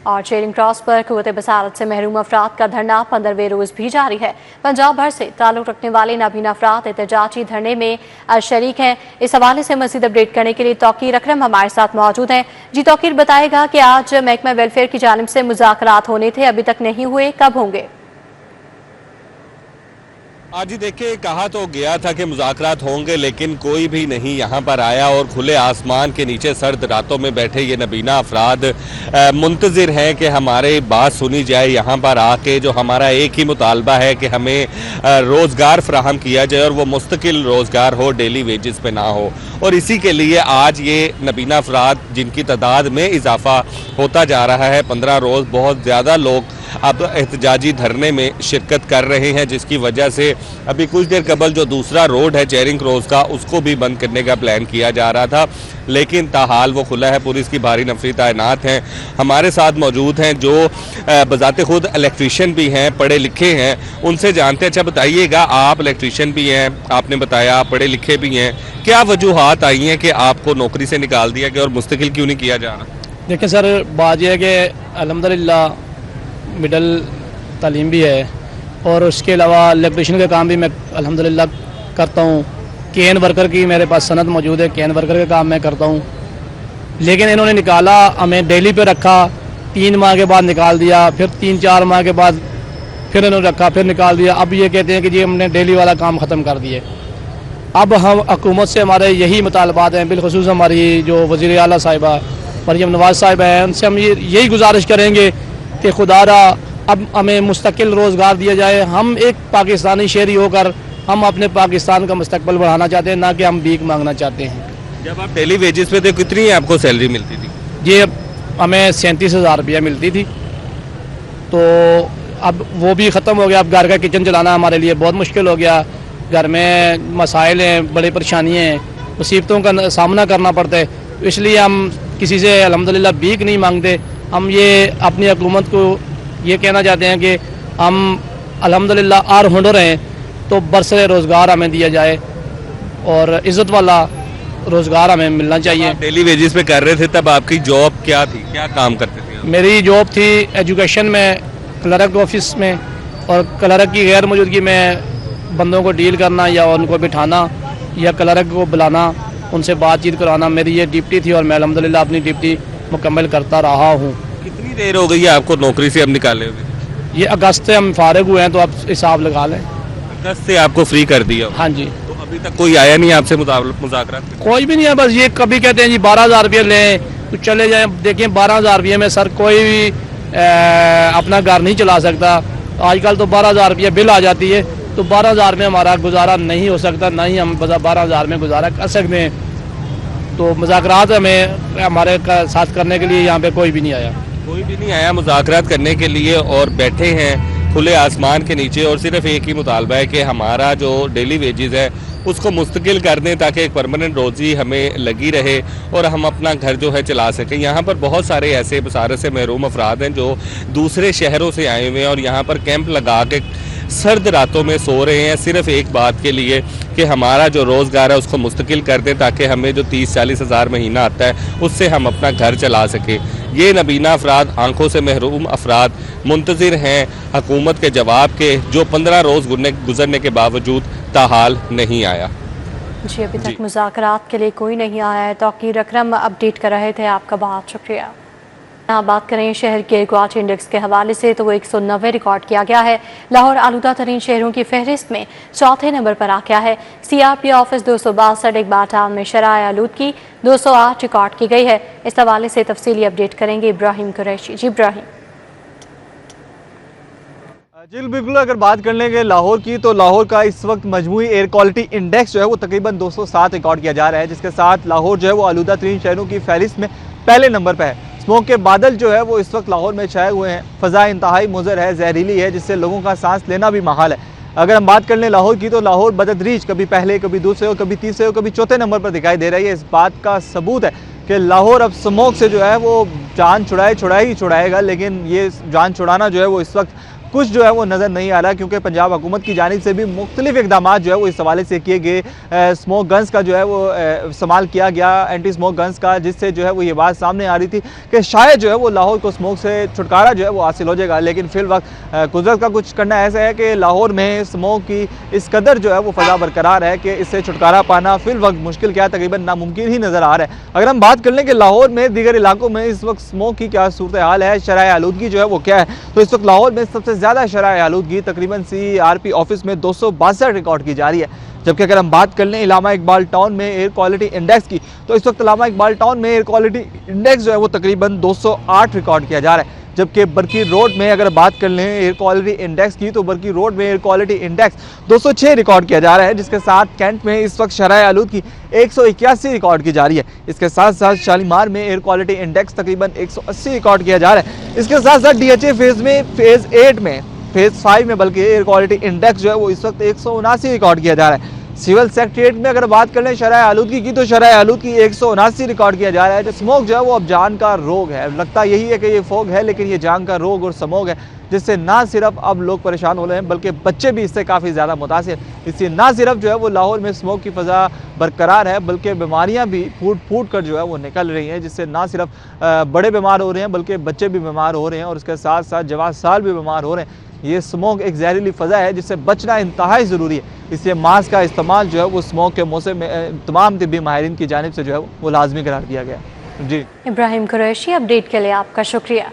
और Charing cross पर कुव्वत बसारत से महरूम अफराद का धरना 15वें रोज भी जारी है। पंजाब भर से ताल्लुक रखने वाले नाबीना अफराद एहतजाजी धरने में शरीक हैं। इस हवाले से मजीद अपडेट करने के लिए तौकीर अकरम हमारे साथ मौजूद हैं। जी तौकीर, बताएगा कि आज महकमा वेलफेयर की जानिब से मुज़ाकरात होने थे, अभी तक नहीं हुए, कब होंगे? आज ही देखिए, कहा तो गया था कि मुज़ाकरात होंगे, लेकिन कोई भी नहीं यहाँ पर आया और खुले आसमान के नीचे सर्द रातों में बैठे ये नबीना अफराद मुंतज़िर हैं कि हमारी बात सुनी जाए। यहाँ पर आके जो हमारा एक ही मुतालबा है कि हमें रोज़गार फराहम किया जाए और वो मुस्तकिल रोज़गार हो, डेली वेजेस पे ना हो। और इसी के लिए आज ये नबीना अफराद जिनकी तादाद में इजाफा होता जा रहा है, 15 रोज़ बहुत ज़्यादा लोग अब एहतजाजी धरने में शिरकत कर रहे हैं, जिसकी वजह से अभी कुछ देर कबल जो दूसरा रोड है चेरिंग क्रॉस का, उसको भी बंद करने का प्लान किया जा रहा था, लेकिन ताहाल वो खुला है। पुलिस की भारी नफरी तैनात हैं। हमारे साथ मौजूद हैं जो बजाते खुद इलेक्ट्रीशियन भी हैं, पढ़े लिखे हैं, उनसे जानते हैं। अच्छा बताइएगा, आप इलेक्ट्रीशियन भी हैं, आपने बताया पढ़े लिखे भी हैं, क्या वजूहात आई हैं कि आपको नौकरी से निकाल दिया गया और मुस्तकिल क्यों नहीं किया जा रहा? देखिए सर, बात यह है कि अल्हम्दुलिल्लाह मिडल तालीम भी है और उसके अलावा इलेक्ट्रीशियन का काम भी मैं अल्हम्दुलिल्लाह करता हूँ। केन वर्कर की मेरे पास सनद मौजूद है, केन वर्कर का काम मैं करता हूँ। लेकिन इन्होंने निकाला, हमें डेली पे रखा, 3 माह के बाद निकाल दिया, फिर 3-4 माह के बाद फिर इन्होंने रखा, फिर निकाल दिया। अब ये कहते हैं कि जी हमने डेली वाला काम ख़त्म कर दिए। अब हम हुकूमत से हमारे यही मुतालबात हैं, बिलखुसूस हमारी जो वज़ीर आला साहिबा मरियम नवाज़ साहिबा हैं, उनसे हम यही गुजारिश करेंगे कि खुदारा अब हमें मुस्तकिल रोज़गार दिया जाए। हम एक पाकिस्तानी शहरी होकर हम अपने पाकिस्तान का मुस्तकबिल बढ़ाना चाहते हैं, ना कि हम भीख मांगना चाहते हैं। जब आप डेली वेजेस पे थे, कितनी आपको सैलरी मिलती थी? ये हमें 37,000 रुपया मिलती थी, तो अब वो भी ख़त्म हो गया। अब घर का किचन चलाना हमारे लिए बहुत मुश्किल हो गया। घर में मसाइल हैं, बड़ी परेशानियाँ हैं, मुसीबतों का सामना करना पड़ता है। इसलिए हम किसी से अल्हम्दुलिल्लाह भीख नहीं मांगते। हम ये अपनी हुकूमत को ये कहना चाहते हैं कि हम अल्हम्दुलिल्लाह आर हुनर हैं, तो बरसरे रोज़गार हमें दिया जाए और इज़्ज़त वाला रोज़गार हमें मिलना चाहिए। डेली वेजेस पे कर रहे थे, तब आपकी जॉब क्या थी, क्या काम करते थे? मेरी जॉब थी एजुकेशन में, क्लर्क ऑफिस में, और क्लर्क की गैर मौजूदगी में बंदों को डील करना या उनको बिठाना या क्लर्क को बुलाना, उनसे बातचीत कराना मेरी ये ड्यूटी थी और मैं अल्हम्दुलिल्लाह अपनी ड्यूटी मुकम्मल करता रहा हूँ। कितनी देर हो गई है आपको नौकरी से अब निकाले हुए? ये अगस्त से हम फारिग हुए हैं, तो आप हिसाब लगा लें। अगस्त से आपको फ्री कर दिया? हाँ जी। तो अभी तक कोई आया नहीं आपसे मुज़ाकरात? कोई भी नहीं है, बस ये कभी कहते हैं जी 12,000 रुपये लें तो चले जाएं। देखिए 12,000 रुपये में सर कोई भी अपना घर नहीं चला सकता। आजकल तो 12,000 रुपये बिल आ जाती है, तो 12,000 में हमारा गुजारा नहीं हो सकता, ना ही हम 12,000 में गुजारा कर सकते हैं। तो मुज़ाकरात हमें हमारे साथ करने के लिए यहाँ पे कोई भी नहीं आया। कोई भी नहीं आया मुज़ाकरात करने के लिए, और बैठे हैं खुले आसमान के नीचे और सिर्फ एक ही मुतालबा है कि हमारा जो डेली वेजेस है उसको मुस्तकिल कर दें, ताकि एक परमानेंट रोज़ी हमें लगी रहे और हम अपना घर जो है चला सकें। यहाँ पर बहुत सारे ऐसे बसारत से महरूम अफराद हैं जो दूसरे शहरों से आए हुए हैं और यहाँ पर कैंप लगा के सर्द रातों में सो रहे हैं, सिर्फ एक बात के लिए कि हमारा जो रोज़गार है उसको मुस्तकिल कर दें, ताकि हमें जो 30-40 हज़ार महीना आता है उससे हम अपना घर चला सकें। ये नबीना अफराद, आंखों से महरूम अफराद मुंतज़िर हैं हुकूमत के जवाब के, जो 15 रोज़ गुजरने के बावजूद ताहाल नहीं आया। जी, अभी तक मुज़ाकरात के लिए कोई नहीं आया है। तौकीर अकरम अपडेट कर रहे थे, आपका बहुत शुक्रिया। बात करें शहर के एयरक्वालिटी इंडेक्स के हवाले से, तो वो 190 रिकॉर्ड किया गया है। लाहौर आलूदा तरीन शहरों की फहरिस्त में चौथे नंबर पर आ गया है। CRP ऑफिस 262 इकबाल टाउन में शराय आलूदगी 208 रिकॉर्ड की गई है। इस हवाले से तफसीली अपडेट करेंगे इब्राहिम कुरैशी। जी इब्राहिम। जी बिल्कुल, अगर बात कर लेंगे लाहौर की, तो लाहौर का इस वक्त मजमूई एयर क्वालिटी इंडेक्स जो है वो तकरीबन 207 रिकॉर्ड किया जा रहा है, जिसके साथ लाहौर जो है वो आलूदा तरीन शहरों की फहरिस्त में पहले नंबर पर है। स्मोक के बादल जो है वो इस वक्त लाहौर में छाए हुए हैं। फ़ज़ा इंतहाई मुज़र है, जहरीली है, जिससे लोगों का सांस लेना भी महाल है। अगर हम बात कर लें लाहौर की, तो लाहौर बतदरीज कभी पहले, कभी दूसरे और कभी तीसरे और कभी चौथे नंबर पर दिखाई दे रही है। इस बात का सबूत है कि लाहौर अब स्मोक से जो है वो जान छुड़ाएगा, लेकिन ये जान छुड़ाना जो है वो इस वक्त कुछ जो है वो नज़र नहीं आ रहा, क्योंकि पंजाब हुकूमत की जानिब से भी मुख्तलिफ इकदाम जो है वो इस हवाले से किए गए। स्मोक गन्स का जो है वो इस्तेमाल किया गया, एंटी स्मोक गन्स का, जिससे जो है वो ये बात सामने आ रही थी कि शायद जो है वो लाहौर को स्मोक से छुटकारा जो है वो हासिल हो जाएगा। लेकिन फिल वक्त कुदरत का कुछ करना ऐसा है कि लाहौर में स्मोक की इस कदर जो है वो फ़ज़ा बरकरार है कि इससे छुटकारा पाना फिल वक्त मुश्किल क्या तकरीबन नामुमकिन ही नज़र आ रहा है। अगर हम बात कर लें कि लाहौर में दीगर इलाकों में इस वक्त स्मोक की क्या सूरत हाल है, शराय आलूदगी जो है वो क्या है, तो इस वक्त लाहौर में सबसे ज़्यादा शराय आलूदगी तकरीबन CRP ऑफिस में 262 रिकॉर्ड की जा रही है। जबकि अगर हम बात कर लें इलामा इकबाल टाउन में एयर क्वालिटी इंडेक्स की, तो इस वक्त इलामा इकबाल टाउन में एयर क्वालिटी इंडेक्स जो है वो तकरीबन 208 रिकॉर्ड किया जा रहा है। जबकि बरकी रोड में अगर बात कर लें एयर क्वालिटी इंडेक्स की, तो बरकी रोड में एयर क्वालिटी इंडेक्स 206 रिकॉर्ड किया जा रहा है, जिसके साथ कैंट में इस वक्त शराय आलूदगी 181 रिकॉर्ड की जा रही है। इसके साथ साथ शालीमार में एयर क्वालिटी इंडेक्स तकरीबन 180 रिकॉर्ड किया जा रहा है। इसके साथ साथ DHA फेज़ में, फेज़ 8 में, फेज़ 5 में बल्कि एयर क्वालिटी इंडेक्स जो है वो इस वक्त 179 रिकॉर्ड किया जा रहा है। सिविल सेक्रेटरीट में अगर बात कर लें शराय आलूदगी की, तो शराय आलूदगी 179 रिकॉर्ड किया जा रहा है। जो स्मोक जो है वो अब जान का रोग है, लगता यही है कि ये फोग है, लेकिन ये जान का रोग और स्मोक है, जिससे ना सिर्फ अब लोग परेशान हो रहे हैं बल्कि बच्चे भी इससे काफ़ी ज़्यादा मुतासिर। इससे ना सिर्फ जो है वो लाहौर में स्मोक की फ़ज़ा बरकरार है, बल्कि बीमारियाँ भी फूट फूट कर जो है वो निकल रही हैं, जिससे ना सिर्फ बड़े बीमार हो रहे हैं बल्कि बच्चे भी बीमार हो रहे हैं और उसके साथ साथ जवान साल भी बीमार हो रहे हैं। ये स्मोक एक जहरीली फ़ज़ा है जिससे बचना इंतहाई ज़रूरी है। इसलिए मास्क का इस्तेमाल जो है वो स्मोक के मौसम में तमाम तिब्बी माहिरीन की जानिब से जो है वो लाजमी करार दिया गया। जी इब्राहिम कुरैशी, अपडेट के लिए आपका शुक्रिया।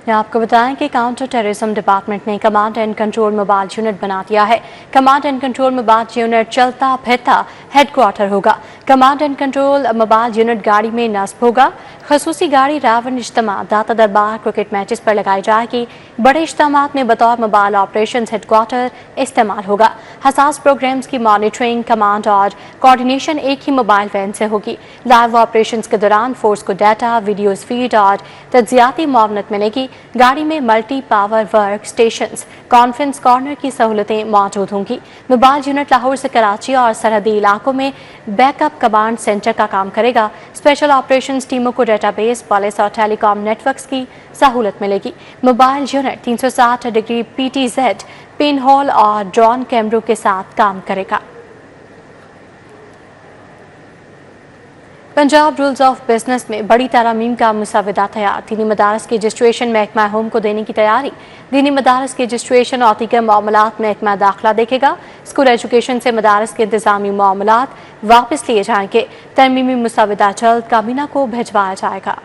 आपको बताएं कि काउंटर टेररिज्म डिपार्टमेंट ने command and control mobile unit बना दिया है। Command and control mobile unit चलता फिरता हेडक्वार्टर होगा। Command and control mobile unit गाड़ी में नस्ब होगा। खसूसी गाड़ी रावण इज्तिमा, दाता दरबार, क्रिकेट मैचेस पर लगाई जाएगी। बड़े इज्तिमात में बतौर मोबाइल ऑपरेशन हेडक्वार्टर इस्तेमाल होगा। हसास प्रोग्राम्स की मॉनिटरिंग, कमांड और कोऑर्डिनेशन एक ही मोबाइल वैन से होगी। लाइव ऑपरेशन के दौरान फोर्स को डाटा, वीडियोज फीड और तज्जियाती मुआवनत मिलेगी। गाड़ी में multi power work stations, conference corner की सहूलतें मौजूद होंगी। मोबाइल यूनिट लाहौर से कराची और सरहदी इलाकों में बैकअप कमांड सेंटर का काम करेगा। स्पेशल ऑपरेशंस टीमों को डेटाबेस, पुलिस और टेलीकॉम नेटवर्क्स की सहूलत मिलेगी। Mobile unit 360 degree PTZ, pin hole और ड्रोन कैमरों के साथ काम करेगा। पंजाब रूल्स ऑफ बिजनेस में बड़ी तरामीम का मुसवदा तैयार। दीनी मदारस की रजिस्ट्रेशन महकमा होम को देने की तैयारी। दीनी मदारस की रजिस्ट्रेशन और दीगर मामलात महकमा दाखिला देखेगा। स्कूल एजुकेशन से मदारस के इंतजामी मामलात वापस लिए जाएंगे। तरमीमी मुसवदा जल्द काबीना को भिजवाया जाएगा।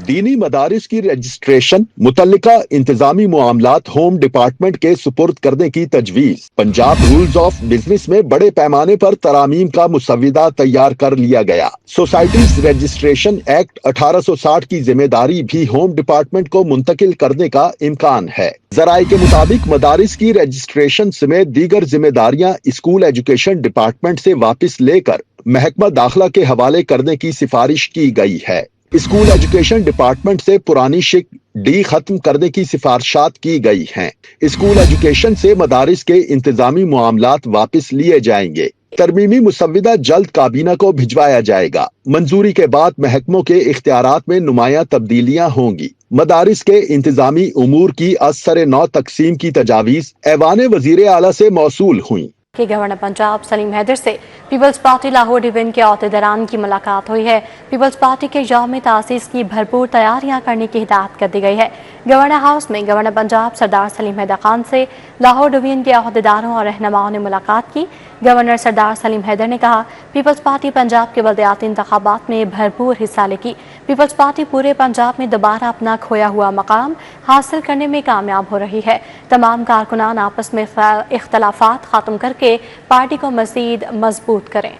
दीनी मदारिस की रजिस्ट्रेशन मुतल्लिका इंतजामी मामलात होम डिपार्टमेंट के सुपुर्द करने की तजवीज। पंजाब रूल्स ऑफ बिजनेस में बड़े पैमाने पर तरामीम का मुसविदा तैयार कर लिया गया। सोसाइटीज रजिस्ट्रेशन एक्ट 1860 की जिम्मेदारी भी होम डिपार्टमेंट को मुंतकिल करने का इम्कान है। जराये के मुताबिक मदारिस की रजिस्ट्रेशन समेत दीगर जिम्मेदारियां स्कूल एजुकेशन डिपार्टमेंट से वापस लेकर महकमा दाखिला के हवाले करने की सिफारिश की गई है। स्कूल एजुकेशन डिपार्टमेंट से पुरानी शिक डी खत्म करने की सिफारिशात की गई हैं। स्कूल एजुकेशन से मदारिस के इंतजामी मामलात वापस लिए जाएंगे। तरमीमी मुसविदा जल्द काबीना को भिजवाया जाएगा। मंजूरी के बाद महकमों के इख्तियारात में नुमाया तब्दीलियां होंगी। मदारिस के इंतजामी उमूर की असर नौ तकसीम की तजावीज ऐवान वजीर आला से मौसूल हुई। कि गवर्नर पंजाब सलीम हैदर से पीपल्स पार्टी लाहौर डिवीजन के अहदेदारान की मुलाकात हुई है। पीपल्स पार्टी के यौम तासीस की भरपूर तैयारियां करने की हिदायत कर दी गई है। गवर्नर हाउस में गवर्नर पंजाब सरदार सलीम हैदर खान से लाहौर डिवीजन के अहदेदारों और रहनुमाओं ने मुलाकात की। गवर्नर सरदार सलीम हैदर ने कहा, पीपल्स पार्टी पंजाब के बलदियाती इंतखाबात में भरपूर हिस्सा लेगी। पीपल्स पार्टी पूरे पंजाब में दोबारा अपना खोया हुआ मकाम हासिल करने में कामयाब हो रही है। तमाम कारकुनान आपस में इख्तलाफात खत्म करके पार्टी को मज़ीद मजबूत करें।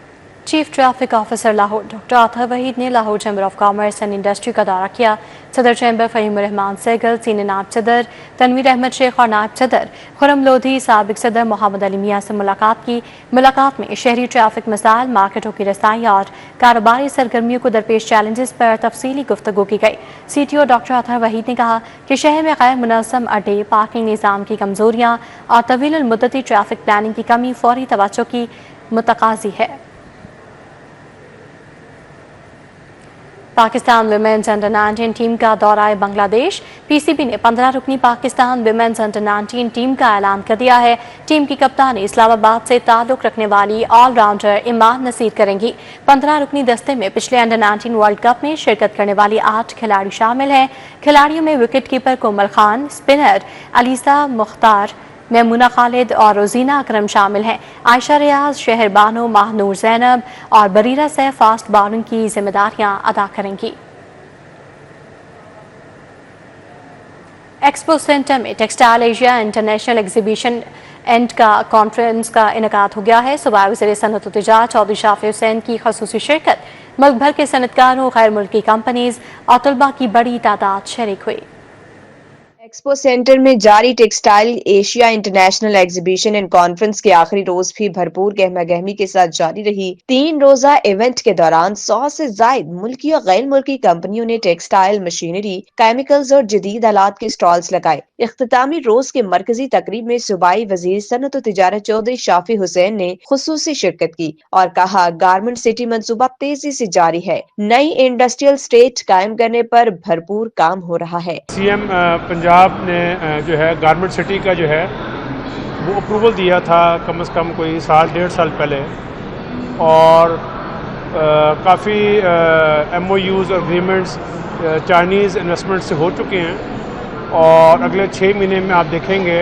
Chief traffic officer Lahore doctor Athar Waheed ने Lahore chamber of commerce and industry का दौरा किया। सदर चैम्बर फ़हीमुर रहमान सहगल, सीनियर नायब सदर तनवीर अहमद शेख और नायब सदर खुरम लोधी, साबिक सदर मोहम्मद अली मियाँ से मुलाकात की। मुलाकात में शहरी ट्रैफिक मसाइल, मार्केटों की रसाई और कारोबारी सरगर्मियों को दरपेश चैलेंजेस पर तफसीली गुफ्तगू की गई। CTO डॉक्टर अतहर वहीद ने कहा कि शहर में गैर मुनज़्ज़म अड्डे, पार्किंग निज़ाम की कमज़ोरियाँ और तवील मुद्दती ट्रैफिक प्लानिंग की कमी फौरी तवज्जो की मुतकाज़ी है। पाकिस्तान विमेंस अंडर 19 टीम का दौरा बांग्लादेश। पीसीबी ने 15 रुकनी पाकिस्तान विमेंस अंडर 19 टीम का ऐलान कर दिया है। टीम की कप्तानी इस्लामाबाद से ताल्लुक रखने वाली ऑलराउंडर ईमान नसीर करेंगी। 15 रुकनी दस्ते में पिछले अंडर 19 वर्ल्ड कप में शिरकत करने वाली 8 खिलाड़ी शामिल हैं। खिलाड़ियों में विकेट कीपर कोमल खान, स्पिनर अलीसा मुख्तार, मैमुना खालिद और रोजीना अकरम शामिल हैं। आयशा रियाज, शहर बानो, माहनूर जैनब और बरीरा सैफ फास्ट बॉलिंग की जिम्मेदारियां अदा करेंगी। एक्सपो सेंटर में textile Asia international exhibition and का कॉन्फ्रेंस का इनेकाद हो गया है। सूबाई वज़ीर सनअत व तिजारत चौधरी शाफी हुसैन की ख़ुसूसी शिरकत, मुल्क भर के सनअतकारों, गैर मुल्की कंपनीज और तलबा की बड़ी तादाद शरीक हुई। एक्सपो सेंटर में जारी textile Asia international exhibition and conference के आखिरी रोज भी भरपूर गहमा गहमी के साथ जारी रही। 3 रोजा इवेंट के दौरान 100 से जायद मुल्की और गैर मुल्की कंपनियों ने टेक्सटाइल मशीनरी, केमिकल्स और जदीद आलात के स्टॉल्स लगाए। इख्तितामी रोज के मरकजी तकरीब में सूबाई वजीर सनअत व तिजारत चौधरी शाफी हुसैन ने खुसूसी शिरकत की और कहा, गारमेंट सिटी मंसूबा तेजी से जारी है। नई इंडस्ट्रियल स्टेट कायम करने पर भरपूर काम हो रहा है। सीएम पंजाब ने जो है गारमेंट सिटी का जो है वो अप्रूवल दिया था कम से कम कोई साल 1.5 साल पहले, और काफ़ी MOUs और एग्रीमेंट्स चाइनीज़ इन्वेस्टमेंट से हो चुके हैं, और अगले 6 महीने में आप देखेंगे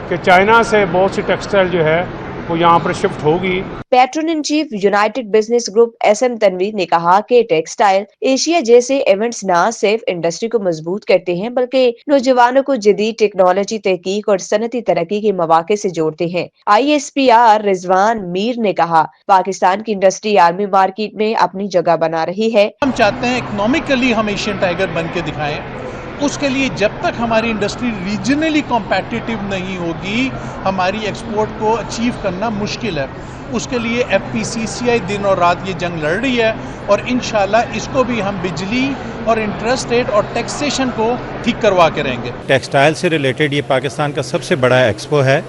कि चाइना से बहुत सी टेक्सटाइल जो है वो यहाँ पर शिफ्ट होगी। Patron in chief United Business Group SM Tanveer ने कहा कि टेक्सटाइल एशिया जैसे इवेंट्स न सिर्फ इंडस्ट्री को मजबूत करते हैं बल्कि नौजवानों को जदीद टेक्नोलॉजी, तहकीक और सनती तरक्की के मौके से जोड़ते हैं। ISPR रिजवान मीर ने कहा, पाकिस्तान की इंडस्ट्री आर्मी मार्केट में अपनी जगह बना रही है। हम चाहते हैं इकोनॉमिकली हम एशियन टाइगर बन के दिखाएं। उसके लिए जब तक हमारी इंडस्ट्री रीजनली कॉम्पिटिटिव नहीं होगी, हमारी एक्सपोर्ट को अचीव करना मुश्किल है। उसके लिए FPCCI दिन और रात ये जंग लड़ रही है, और इंशाल्लाह इसको भी हम बिजली और इंटरेस्ट रेट और टैक्सेशन को ठीक करवा के रहेंगे। टेक्सटाइल से रिलेटेड ये पाकिस्तान का सबसे बड़ा एक्सपो है,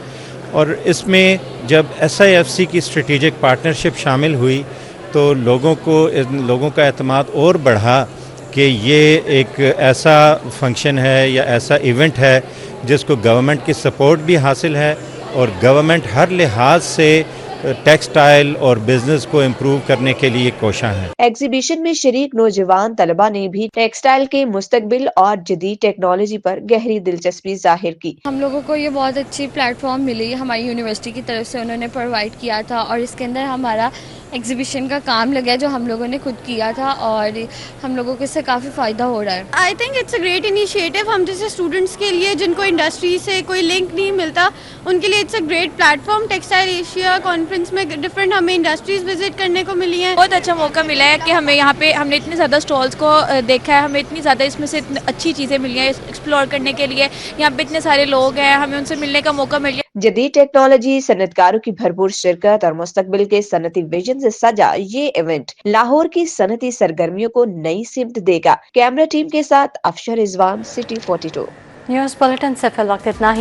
और इसमें जब SIFC की स्ट्रेटेजिक पार्टनरशिप शामिल हुई तो लोगों का एतमाद और बढ़ा कि ये एक ऐसा फंक्शन है या ऐसा इवेंट है जिसको गवर्नमेंट की सपोर्ट भी हासिल है, और गवर्नमेंट हर लिहाज से टेक्सटाइल और बिजनेस को इम्प्रूव करने के लिए कोशिश है। एग्जीबिशन में शरीक नौजवान तलबा ने भी टेक्सटाइल के मुस्तकबिल और जदीद टेक्नोलॉजी पर गहरी दिलचस्पी जाहिर की। हम लोगों को ये बहुत अच्छी प्लेटफॉर्म मिली, हमारी यूनिवर्सिटी की तरफ से उन्होंने प्रोवाइड किया था, और इसके अंदर हमारा एग्जीबिशन का काम लगा है जो हम लोगों ने खुद किया था, और हम लोगों को इससे काफ़ी फ़ायदा हो रहा है। I think it's a great initiative. हम जैसे स्टूडेंट्स के लिए जिनको इंडस्ट्री से कोई लिंक नहीं मिलता, उनके लिए it's a great platform. Textile Asia conference में डिफरेंट हमें इंडस्ट्रीज विजिट करने को मिली हैं। बहुत अच्छा मौका मिला है कि हमें यहाँ पे हमने इतने ज़्यादा स्टॉल्स को देखा है, हमें इतनी ज़्यादा इसमें से अच्छी चीज़ें मिली हैं एक्सप्लोर करने के लिए। यहाँ पे इतने सारे लोग हैं, हमें उनसे मिलने का मौका मिल गया। जदीद टेक्नोलॉजी, सनतकारों की भरपूर शिरकत और मुस्तकबिल के सनती विजन से सजा ये इवेंट लाहौर की सनती सरगर्मियों को नई सिमत देगा। कैमरा टीम के साथ Afshar Rizwan, city 42। News bulletin से फिल वक्त इतना ही।